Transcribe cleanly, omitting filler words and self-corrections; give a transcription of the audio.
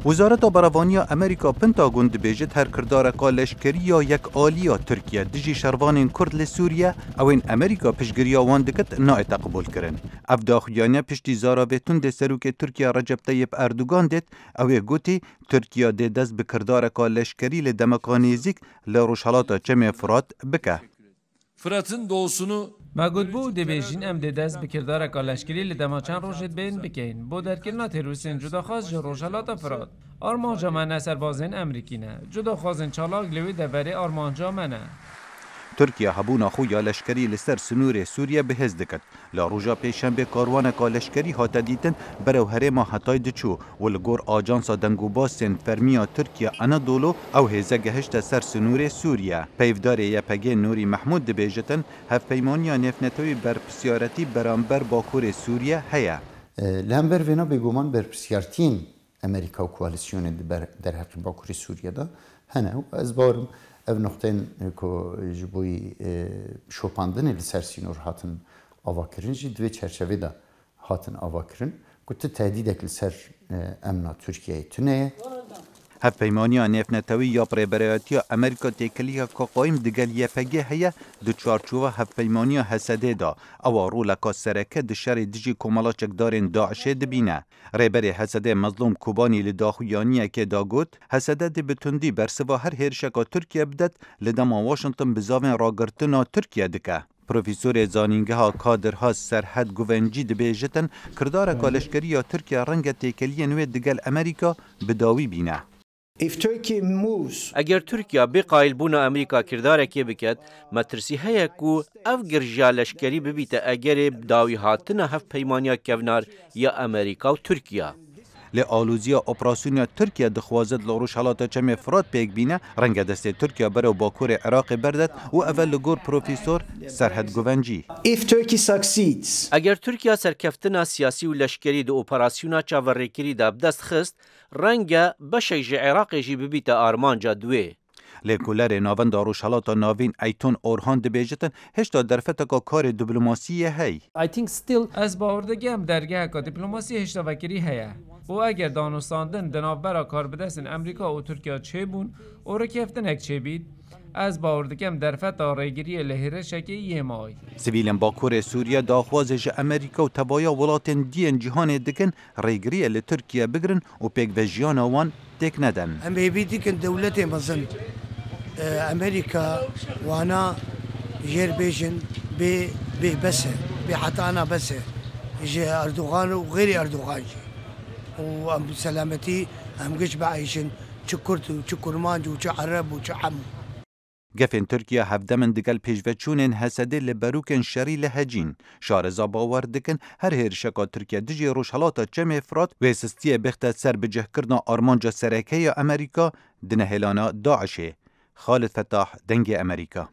وزارت براوانیا امریکا پنتاگون دبیجت هر کردارکا لشکری یا یک آلیا ترکیه دجی شروان کرد لسوریه او این امریکا پشگریا وان دکت نایت قبول کرن. اف داخلیانه پشتی زارا ویتون ده سروک ترکیه رجب طیب اردوگان دید او گوتی ترکیه ده دست بکردارکا لشکری لدمکانیزیک لروشالات چم فرات بکه. Fırat'ın doğusunu مگود بو دبیجین ام ده دست بکردار کالشکری لدماچان روشت بین بکین بو درکلنا تروسین جدا خواست روشالات فراد آرمانجا من اثر بازین امریکی نه جدا خواستن چالاک لوی دوری آرمانجا منه ترکیه هبونا خویا لشکری لسر سنور سوریه بهز دکت. لاروجا پیشنبه کاروانکا لشکری هاتا دیتن برو هرما هتای دچو ولگور آجانسا دنگوباسین فرمیا ترکیه انادولو او هزه گهشت سر سنور سوریه. پیفدار یپگه نوری محمود دبیجتن هف پیمانیا نفنتوی برپسیارتی برانبر باکور سوریه هیا. لامبر وینا بگومان برپسیارتین امریکا و کوالسیون در حق باکور سوریه دا هنه و از بارم ev noktayın ko jiboy şopandın el sersinor hatın avakirin jidve çerçevede hatın avakirin kutu tehdidek ser emna Türkiye tüneye هف پیمانیا نفنتوی یا پریبریاتیا امریکا تکلیه که قایم دگل یپگه هیا دو چارچوه هف پیمانیا حسده دا او رو لکا سرکه دشار دیجی کمالاچک دارین داعشه دبینه. ریبری حسده مظلوم کوبانی لداخویانیه که دا گوت حسده دی بتندی برسوا هر هرشکا ترکیه بدد لدما واشنطن بزاوین راگرتنا ترکیه دکه. پروفیسور زانینگه کادرها سرحد گوونجی دبیجتن کردار کالشکری یا ترکیه رنگ تکلیه نوی دگل امریکا بداوی بینه. اگر ترکیه بقایل بونا امریکا کردارکی بکد مترسی هیا کو اف گرجا لشکری ببیت اگر داوی هاتنا هف پیمانیا کونار یا امریکا و ترکیه لآلوزیا اپراسیونیا ترکیه دخوازد لروش حالات چم فرات پیک بینه رنگ دست ترکیه برو باکور عراق بردد و اول لگور پروفیسور سرحد گوونجی. اگر ترکیه سرکفتنا سیاسی و لشکری دو اپراسیونا چاورریکری دا بدست خست رنگ بشیج عراق جی ببیت آرمانجا دوی. لیکولر ناون داروش حالات ناوین ایتون اورهان دبیجتن هشتا درفتکا کار دیپلماسیه هی. از باوردگیم درگه که دیپلماسی هشتا وکری هیا و اگر دانستاندن دنابرا کار بدستن امریکا و ترکیه چه بون او را کفتن اک چه بید از باوردگیم درفت ریگیری لهره شکی یه مای. سویلن باکور سوریه داخوازش امریکا و تبایا ولاتن دین جهان دکن ریگیری لترکیه بگرن و پیک وجیان آوان تک ندن. هم بیبیدی که دولت مزن امریکا وانا جير بيجن بس بحطانا بس يجي اردوغان وغير اردوغان وام سلامتي هم قش بعيشن شكرت وشكرمانج وشعرب وشعم گفن ترکیه هفدمن دگل پیشوچونن حسده لبروکن شری لهجین شارزا باور دکن هر هرشکا ترکیه دجی روشحالاتا چم افراد و سستیه بخت سر بجه کرنا آرمانجا سرکه امریکا دنهلانا داعشه. خالد فتاح دنگ امریکا.